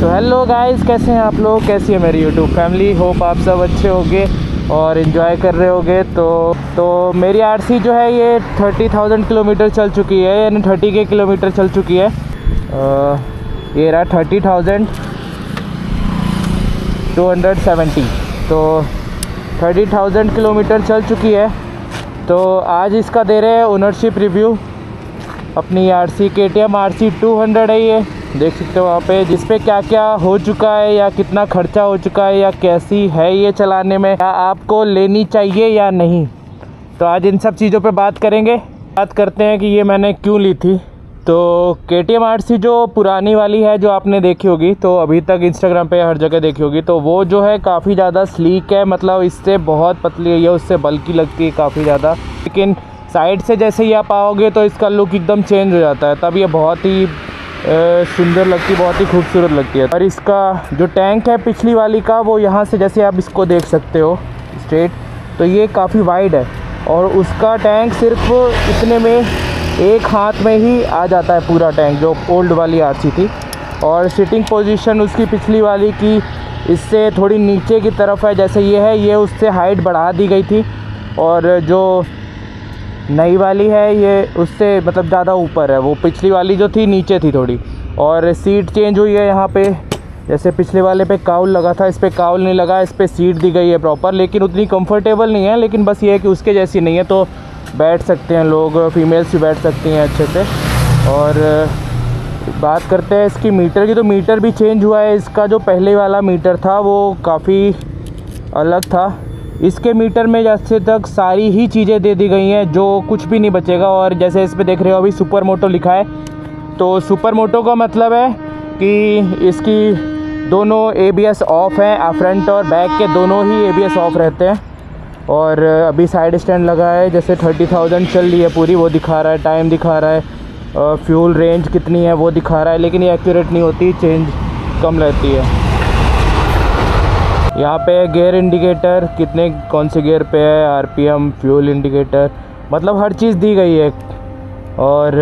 तो hello guys, कैसे हैं आप लोग, कैसी है मेरी यूट्यूब फैमिली। होप आप सब अच्छे होंगे और इन्जॉय कर रहे होंगे। तो मेरी आरसी जो है ये 30,000 किलोमीटर चल चुकी है, यानी 30 के किलोमीटर चल चुकी है। ये रहा 30,270। तो 30,000 किलोमीटर चल चुकी है। तो आज इसका दे रहे हैं ओनरशिप रिव्यू। अपनी आरसी KTM RC 200 है, ये देख सकते हो वहाँ पे, जिस पे क्या क्या हो चुका है या कितना खर्चा हो चुका है या कैसी है ये चलाने में, या आपको लेनी चाहिए या नहीं। तो आज इन सब चीज़ों पे बात करेंगे। बात करते हैं कि ये मैंने क्यों ली थी। तो KTM RC जो पुरानी वाली है, जो आपने देखी होगी, तो अभी तक इंस्टाग्राम पे हर जगह देखी होगी, तो वो जो है काफ़ी ज़्यादा स्लीक है। मतलब इससे बहुत पतली है, ये उससे बल्कि लगती है काफ़ी ज़्यादा। लेकिन साइड से जैसे ही आप आओगे तो इसका लुक एकदम चेंज हो जाता है, तब ये बहुत ही सुंदर लगती है, बहुत ही खूबसूरत लगती है। और इसका जो टैंक है पिछली वाली का, वो यहाँ से जैसे आप इसको देख सकते हो स्ट्रेट, तो ये काफ़ी वाइड है। और उसका टैंक सिर्फ इतने में एक हाथ में ही आ जाता है पूरा टैंक, जो ओल्ड वाली आरसी थी। और सिटिंग पोजीशन उसकी पिछली वाली की इससे थोड़ी नीचे की तरफ है, जैसे ये है, ये उससे हाइट बढ़ा दी गई थी। और जो नई वाली है ये उससे मतलब ज़्यादा ऊपर है, वो पिछली वाली जो थी नीचे थी थोड़ी। और सीट चेंज हुई है यहाँ पे, जैसे पिछले वाले पे काउल लगा था, इस पे काउल नहीं लगा, इस पे सीट दी गई है प्रॉपर, लेकिन उतनी कंफर्टेबल नहीं है। लेकिन बस ये है कि उसके जैसी नहीं है, तो बैठ सकते हैं लोग, फीमेल्स भी बैठ सकती हैं अच्छे से। और बात करते हैं इसकी मीटर की, तो मीटर भी चेंज हुआ है। इसका जो पहले वाला मीटर था वो काफ़ी अलग था। इसके मीटर में जैसे तक सारी ही चीज़ें दे दी गई हैं, जो कुछ भी नहीं बचेगा। और जैसे इस पे देख रहे हो अभी सुपर मोटो लिखा है, तो सुपर मोटो का मतलब है कि इसकी दोनों ABS ऑफ हैं, फ्रंट और बैक के दोनों ही ABS ऑफ रहते हैं। और अभी साइड स्टैंड लगा है, जैसे 30,000 चल रही है पूरी, वो दिखा रहा है, टाइम दिखा रहा है, फ्यूल रेंज कितनी है वो दिखा रहा है, लेकिन ये एक्यूरेट नहीं होती, चेंज कम रहती है। यहाँ पे गियर इंडिकेटर, कितने कौन से गियर पे है, RPM, फ्यूल इंडिकेटर, मतलब हर चीज़ दी गई है। और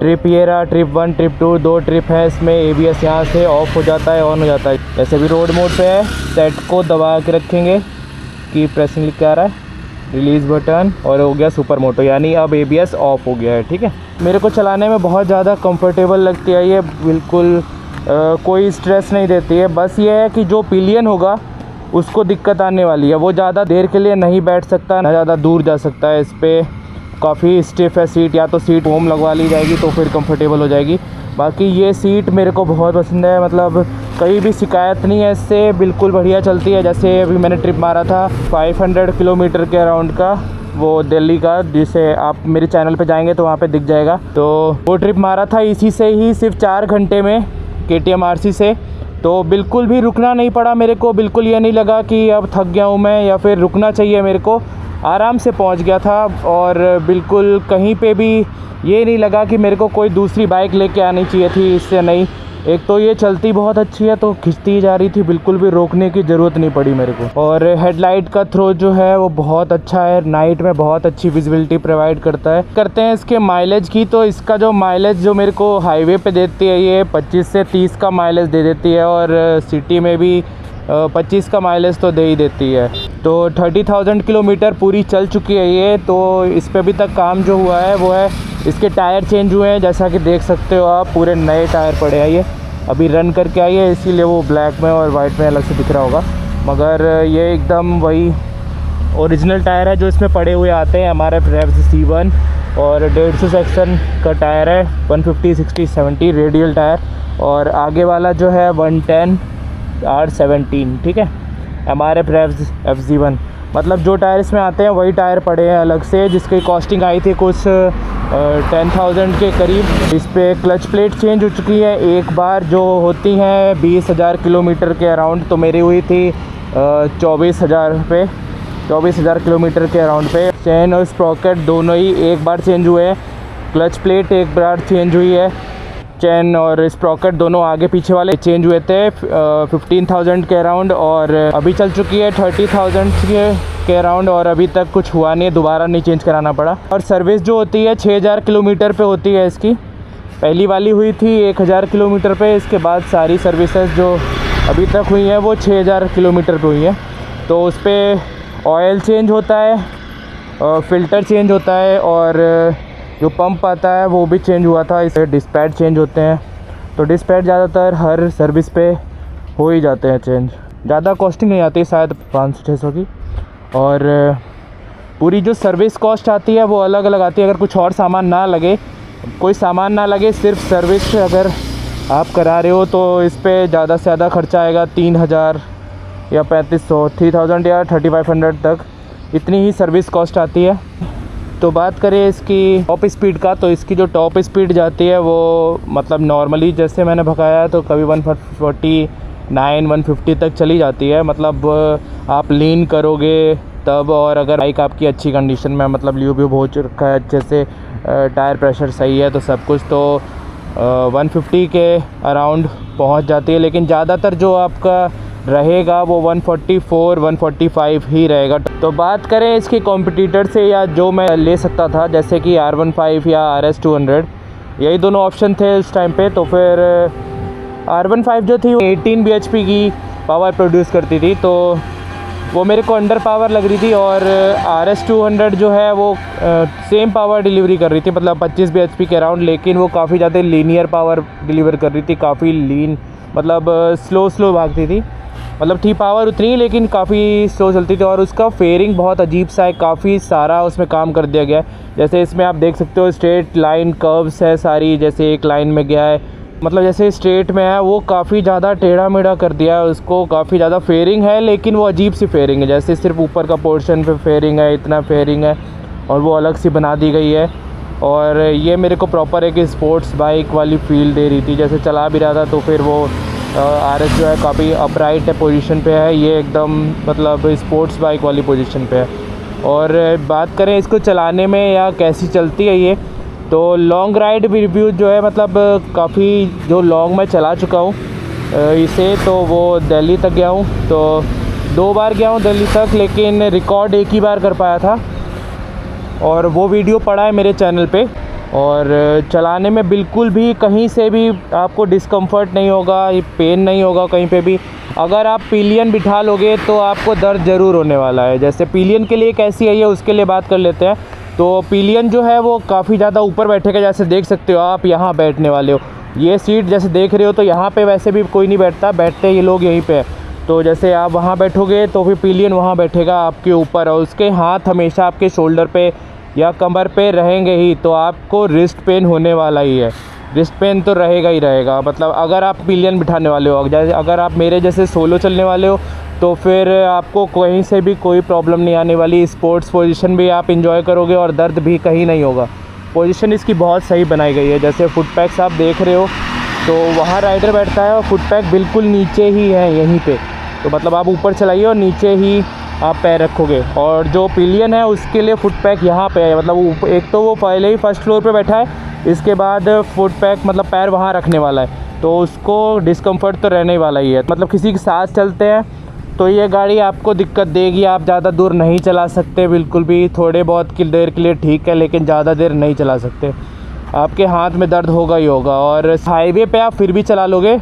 ट्रिप, ये रहा ट्रिप 1, ट्रिप 2, 2 ट्रिप है इसमें। ABS यहाँ से ऑफ हो जाता है, ऑन हो जाता है। जैसे भी रोड मोड पे है, सेट को दबा के रखेंगे कि प्रेसिंग लिख के आ रहा है, रिलीज़ बटन, और हो गया सुपर मोटो, यानी अब ABS ऑफ हो गया है। ठीक है, मेरे को चलाने में बहुत ज़्यादा कंफर्टेबल लगती है ये, बिल्कुल कोई स्ट्रेस नहीं देती है। बस ये है कि जो पिलियन होगा उसको दिक्कत आने वाली है, वो ज़्यादा देर के लिए नहीं बैठ सकता, ना ज़्यादा दूर जा सकता है। इस पर काफ़ी स्टिफ है सीट, या तो सीट फोम लगवा ली जाएगी तो फिर कंफर्टेबल हो जाएगी। बाकी ये सीट मेरे को बहुत पसंद है, मतलब कहीं भी शिकायत नहीं है इससे, बिल्कुल बढ़िया चलती है। जैसे अभी मैंने ट्रिप मारा था 500 किलोमीटर के अराउंड का, वो दिल्ली का, जिसे आप मेरे चैनल पे जाएंगे तो वहाँ पे दिख जाएगा। तो वो ट्रिप मारा था इसी से ही सिर्फ 4 घंटे में KTM RC से। तो बिल्कुल भी रुकना नहीं पड़ा मेरे को, बिल्कुल ये नहीं लगा कि अब थक गया हूँ मैं या फिर रुकना चाहिए मेरे को, आराम से पहुँच गया था। और बिल्कुल कहीं पे भी ये नहीं लगा कि मेरे को कोई दूसरी बाइक लेके आनी चाहिए थी इससे, नहीं। एक तो ये चलती बहुत अच्छी है, तो खिंचती जा रही थी, बिल्कुल भी रोकने की ज़रूरत नहीं पड़ी मेरे को। और हेडलाइट का थ्रो जो है वो बहुत अच्छा है, नाइट में बहुत अच्छी विजिबिलिटी प्रोवाइड करता है। करते हैं इसके माइलेज की, तो इसका जो माइलेज जो मेरे को हाईवे पे देती है, ये 25 से 30 का माइलेज दे देती है। और सिटी में भी 25 का माइलेज तो दे ही देती है। तो 30,000 किलोमीटर पूरी चल चुकी है ये। तो इस पर अभी तक काम जो हुआ है वो है, इसके टायर चेंज हुए हैं, जैसा कि देख सकते हो आप, पूरे नए टायर पड़े हैं। ये अभी रन करके आई है, इसीलिए वो ब्लैक में और वाइट में अलग से दिख रहा होगा, मगर ये एकदम वही ओरिजिनल टायर है जो इसमें पड़े हुए आते हैं। हमारे REVS C1 और 150 सेक्शन का टायर है, 150, 60, 70 रेडियल टायर। और आगे वाला जो है 110 R17, ठीक है, MRF REVS FZ1, मतलब जो टायर इसमें आते हैं वही टायर पड़े हैं अलग से, जिसकी कॉस्टिंग आई थी कुछ 10,000 के करीब। इस पर क्लच प्लेट चेंज हो चुकी है एक बार, जो होती हैं 20,000 किलोमीटर के अराउंड, तो मेरी हुई थी 24,000 किलोमीटर के अराउंड पे। चेन और स्प्रॉकेट दोनों ही एक बार चेंज हुए हैं, क्लच प्लेट एक बार चेंज हुई है, चेन और स्प्रॉकेट दोनों आगे पीछे वाले चेंज हुए थे 15,000 के अराउंड। और अभी चल चुकी है 30,000 के अराउंड, और अभी तक कुछ हुआ नहीं है, दोबारा नहीं चेंज कराना पड़ा। और सर्विस जो होती है 6,000 किलोमीटर पे होती है इसकी, पहली वाली हुई थी 1000 किलोमीटर पे, इसके बाद सारी सर्विसेज जो अभी तक हुई हैं वो 6000 किलोमीटर पे हुई हैं। तो उस पर ऑयल चेंज होता है, फ़िल्टर चेंज होता है और जो पंप आता है वो भी चेंज हुआ था। इसे डिस्पैच चेंज होते हैं। तो डिस्पैच ज़्यादातर हर सर्विस पे हो ही जाते हैं चेंज। ज़्यादा कॉस्टिंग नहीं आती, शायद 500-600 की। और पूरी जो सर्विस कॉस्ट आती है वो अलग अलग आती है। अगर कुछ और सामान ना लगे, कोई सामान ना लगे, सिर्फ सर्विस अगर आप करा रहे हो तो इस पर ज़्यादा से ज़्यादा खर्चा आएगा 3000 या 3500, 3000 या 3500 तक, इतनी ही सर्विस कॉस्ट आती है। तो बात करें इसकी टॉप स्पीड का, तो इसकी जो टॉप स्पीड जाती है वो मतलब नॉर्मली जैसे मैंने भगाया है तो कभी 149, 150 तक चली जाती है। मतलब आप लीन करोगे तब, और अगर बाइक आपकी अच्छी कंडीशन में, मतलब ल्यूब हो चुका है अच्छे से, टायर प्रेशर सही है तो सब कुछ, तो 150 के अराउंड पहुंच जाती है। लेकिन ज़्यादातर जो आपका रहेगा वो 144, 145 ही रहेगा। तो बात करें इसके कॉम्पिटिटर से या जो मैं ले सकता था, जैसे कि R15 या RS200, यही दोनों ऑप्शन थे उस टाइम पे। तो फिर R15 जो थी 18 bhp की पावर प्रोड्यूस करती थी, तो वो मेरे को अंडर पावर लग रही थी। और RS200 जो है वो सेम पावर डिलीवरी कर रही थी, मतलब 25 bhp के अराउंड, लेकिन वो काफ़ी ज़्यादा लीनियर पावर डिलीवर कर रही थी, काफ़ी लीन, मतलब स्लो भागती थी। मतलब थी पावर उतनी, लेकिन काफ़ी स्लो चलती थी। और उसका फेयरिंग बहुत अजीब सा है, काफ़ी सारा उसमें काम कर दिया गया है। जैसे इसमें आप देख सकते हो स्ट्रेट लाइन कर्व्स है सारी, जैसे एक लाइन में गया है, मतलब जैसे स्ट्रेट में है वो काफ़ी ज़्यादा टेढ़ा मेढ़ा कर दिया है उसको। काफ़ी ज़्यादा फेयरिंग है, लेकिन वो अजीब सी फेयरिंग है, जैसे सिर्फ ऊपर का पोर्शन पे फेयरिंग है, इतना फेयरिंग है और वो अलग सी बना दी गई है। और ये मेरे को प्रॉपर एक स्पोर्ट्स बाइक वाली फील दे रही थी। जैसे चला भी रहा था तो फिर वो RS जो है काफ़ी अपराइट है, पोजीशन पे है, ये एकदम मतलब स्पोर्ट्स बाइक वाली पोजीशन पे है। और बात करें इसको चलाने में या कैसी चलती है ये, तो लॉन्ग राइड रिव्यू जो है, मतलब काफ़ी जो लॉन्ग मैं चला चुका हूँ इसे, तो वो दिल्ली तक गया हूँ, तो 2 बार गया हूँ दिल्ली तक, लेकिन रिकॉर्ड एक ही बार कर पाया था। और वो वीडियो पड़ा है मेरे चैनल पे। और चलाने में बिल्कुल भी कहीं से भी आपको डिस्कम्फर्ट नहीं होगा, ये पेन नहीं होगा कहीं पे भी। अगर आप पिलियन बिठा लोगे तो आपको दर्द ज़रूर होने वाला है। जैसे पिलियन के लिए कैसी है ये, उसके लिए बात कर लेते हैं। तो पिलियन जो है वो काफ़ी ज़्यादा ऊपर बैठेगा, जैसे देख सकते हो आप यहाँ बैठने वाले हो, ये सीट जैसे देख रहे हो, तो यहाँ पे वैसे भी कोई नहीं बैठता, बैठते ये लोग यहीं पे। तो जैसे आप वहाँ बैठोगे तो फिर पिलियन वहाँ बैठेगा आपके ऊपर, और उसके हाथ हमेशा आपके शोल्डर पे या कमर पे रहेंगे ही, तो आपको रिस्ट पेन होने वाला ही है। रिस्ट पेन तो रहेगा ही रहेगा। मतलब अगर आप पिलियन बिठाने वाले हो, जैसे अगर आप मेरे जैसे सोलो चलने वाले हो, तो फिर आपको कहीं से भी कोई प्रॉब्लम नहीं आने वाली। स्पोर्ट्स पोजीशन भी आप एंजॉय करोगे और दर्द भी कहीं नहीं होगा। पोजीशन इसकी बहुत सही बनाई गई है। जैसे फुट पैक्स आप देख रहे हो, तो वहाँ राइडर बैठता है और फुट पैक बिल्कुल नीचे ही है यहीं पे। तो मतलब आप ऊपर चलाइए और नीचे ही आप पैर रखोगे। और जो पिलियन है उसके लिए फुट पैक यहाँ पे है, मतलब एक तो वो पहले ही फर्स्ट फ्लोर पे बैठा है, इसके बाद फुट पैक मतलब पैर वहाँ रखने वाला है, तो उसको डिस्कम्फर्ट तो रहने वाला ही है। मतलब किसी के साथ चलते हैं तो ये गाड़ी आपको दिक्कत देगी, आप ज़्यादा दूर नहीं चला सकते बिल्कुल भी। थोड़े बहुत की देर के लिए ठीक है, लेकिन ज़्यादा देर नहीं चला सकते, आपके हाथ में दर्द होगा ही होगा। और हाईवे पे आप फिर भी चला लोगे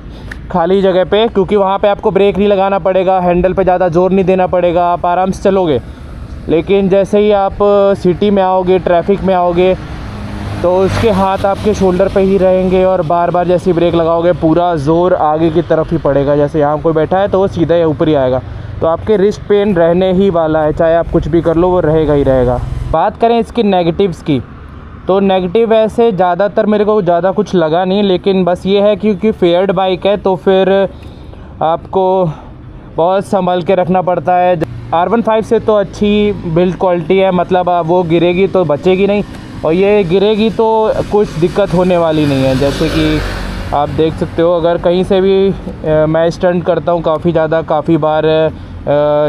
खाली जगह पे, क्योंकि वहाँ पे आपको ब्रेक नहीं लगाना पड़ेगा, हैंडल पे ज़्यादा ज़ोर नहीं देना पड़ेगा, आप आराम से चलोगे। लेकिन जैसे ही आप सिटी में आओगे, ट्रैफिक में आओगे, तो उसके हाथ आपके शोल्डर पे ही रहेंगे और बार बार जैसे ही ब्रेक लगाओगे पूरा ज़ोर आगे की तरफ ही पड़ेगा। जैसे यहाँ कोई बैठा है तो वो सीधा ही ऊपर ही आएगा, तो आपके रिस्ट पेन रहने ही वाला है, चाहे आप कुछ भी कर लो वो रहेगा ही रहेगा। बात करें इसकी नेगेटिव्स की, तो नेगेटिव ऐसे ज़्यादातर मेरे को ज़्यादा कुछ लगा नहीं, लेकिन बस ये है क्योंकि फेयर्ड बाइक है तो फिर आपको बहुत संभल के रखना पड़ता है। R15 से तो अच्छी बिल्ड क्वालिटी है, मतलब वो गिरेगी तो बचेगी नहीं, और ये गिरेगी तो कुछ दिक्कत होने वाली नहीं है। जैसे कि आप देख सकते हो, अगर कहीं से भी मैं स्टंट करता हूँ काफ़ी बार,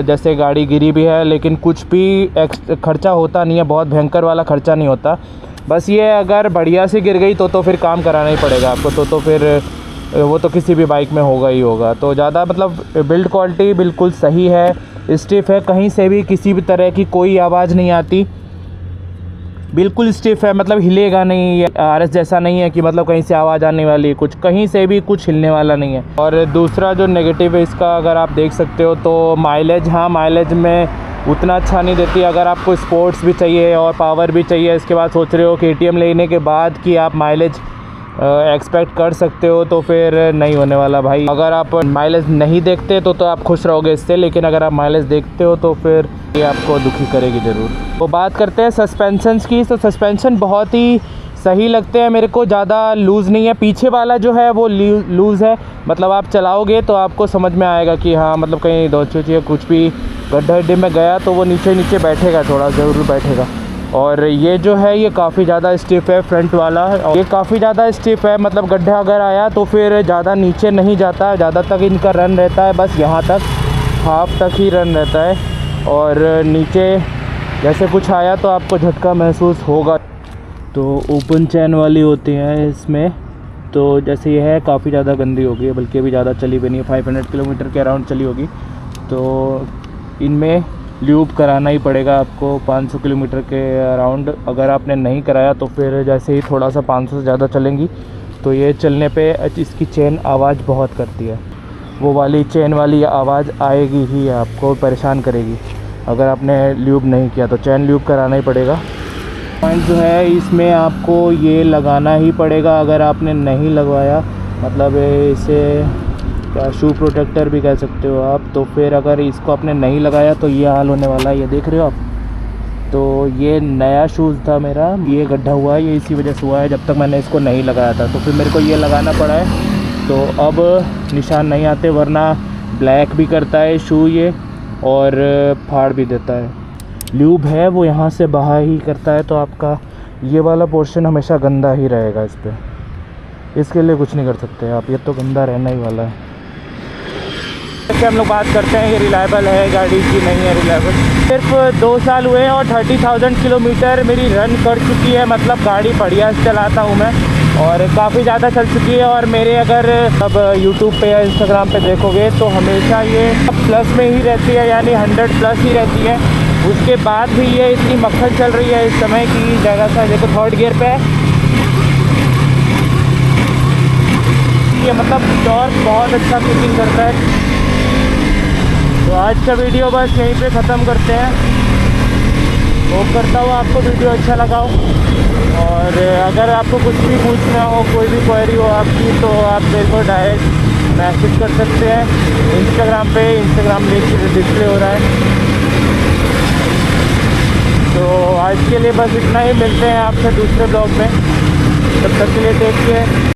जैसे गाड़ी गिरी भी है, लेकिन कुछ भी खर्चा होता नहीं है, बहुत भयंकर वाला खर्चा नहीं होता। बस ये अगर बढ़िया से गिर गई तो फिर काम कराना ही पड़ेगा आपको, तो फिर वो तो किसी भी बाइक में होगा ही होगा। तो ज़्यादा मतलब बिल्ड क्वालिटी बिल्कुल सही है, स्टिफ है, कहीं से भी किसी भी तरह की कोई आवाज़ नहीं आती। बिल्कुल स्टिफ है, मतलब हिलेगा नहीं। RS जैसा नहीं है कि मतलब कहीं से आवाज़ आने वाली है, कुछ कहीं से भी कुछ हिलने वाला नहीं है। और दूसरा जो नेगेटिव है इसका, अगर आप देख सकते हो तो माइलेज, हाँ माइलेज में उतना अच्छा नहीं देती। अगर आपको स्पोर्ट्स भी चाहिए और पावर भी चाहिए, इसके बाद सोच रहे हो कि KTM लेने के बाद कि आप माइलेज एक्सपेक्ट कर सकते हो, तो फिर नहीं होने वाला भाई। अगर आप माइलेज नहीं देखते तो आप खुश रहोगे इससे, लेकिन अगर आप माइलेज देखते हो तो फिर ये आपको दुखी करेगी ज़रूर। तो बात करते हैं सस्पेंशंस की। तो सस्पेंशन बहुत ही सही लगते हैं मेरे को, ज़्यादा लूज़ नहीं है। पीछे वाला जो है वो लूज़ है, मतलब आप चलाओगे तो आपको समझ में आएगा कि हाँ मतलब कहीं दौड़ कुछ भी गड्ढे में गया तो वो नीचे बैठेगा, थोड़ा ज़रूर बैठेगा। और ये जो है ये काफ़ी ज़्यादा स्टिफ है, फ्रंट वाला, और ये काफ़ी ज़्यादा स्टिफ है। मतलब गड्ढा अगर आया तो फिर ज़्यादा नीचे नहीं जाता, ज़्यादा तक इनका रन रहता है, बस यहाँ तक, हाफ तक ही रन रहता है। और नीचे जैसे कुछ आया तो आपको झटका महसूस होगा। तो ओपन चैन वाली होती हैं इसमें, तो जैसे ये है काफ़ी ज़्यादा गंदी होगी, बल्कि अभी ज़्यादा चली भी नहीं है, 500 किलोमीटर के अराउंड चली होगी। तो इनमें ल्यूब कराना ही पड़ेगा आपको 500 किलोमीटर के अराउंड। अगर आपने नहीं कराया तो फिर जैसे ही थोड़ा सा 500 से ज़्यादा चलेंगी तो ये चलने पे इसकी चेन आवाज़ बहुत करती है, वो वाली चेन वाली आवाज़ आएगी ही, आपको परेशान करेगी अगर आपने ल्यूब नहीं किया। तो चेन ल्यूब कराना ही पड़ेगा। पॉइंट जो है इसमें आपको ये लगाना ही पड़ेगा, अगर आपने नहीं लगवाया, मतलब इसे क्या शू प्रोटेक्टर भी कह सकते हो आप। तो फिर अगर इसको आपने नहीं लगाया तो ये हाल होने वाला है, ये देख रहे हो आप। तो ये नया शूज़ था मेरा, ये गड्ढा हुआ है, ये इसी वजह से हुआ है, जब तक मैंने इसको नहीं लगाया था। तो फिर मेरे को ये लगाना पड़ा है, तो अब निशान नहीं आते, वरना ब्लैक भी करता है शू ये, और फाड़ भी देता है। ल्यूब है वो यहाँ से बाहर ही करता है, तो आपका ये वाला पोर्शन हमेशा गंदा ही रहेगा इस पर, इसके लिए कुछ नहीं कर सकते आप, ये तो गंदा रहना ही वाला है। जैसे हम लोग बात करते हैं ये रिलायबल है गाड़ी की, नहीं है रिलायबल। सिर्फ 2 साल हुए हैं और 30,000 किलोमीटर मेरी रन कर चुकी है, मतलब गाड़ी बढ़िया से चलाता हूँ मैं, और काफ़ी ज़्यादा चल चुकी है। और मेरे अगर अब YouTube पे या Instagram पे देखोगे तो हमेशा ये प्लस में ही रहती है, यानी 100 प्लस ही रहती है। उसके बाद भी ये इतनी मक्खन चल रही है इस समय की जगह से। देखो 3rd गियर पे है ये, मतलब टॉर्क बहुत अच्छा किकिंग करता है। तो आज का वीडियो बस यहीं पे ख़त्म करते हैं। होप करता हूँ आपको वीडियो अच्छा लगा हो, और अगर आपको कुछ भी पूछना हो, कोई भी क्वेरी हो आपकी, तो आप मेरे को डायरेक्ट मैसेज कर सकते हैं इंस्टाग्राम पे। इंस्टाग्राम लिंक डिस्प्ले हो रहा है। तो आज के लिए बस इतना ही, मिलते हैं आपसे दूसरे ब्लॉग में, तब तक के लिए टेक केयर।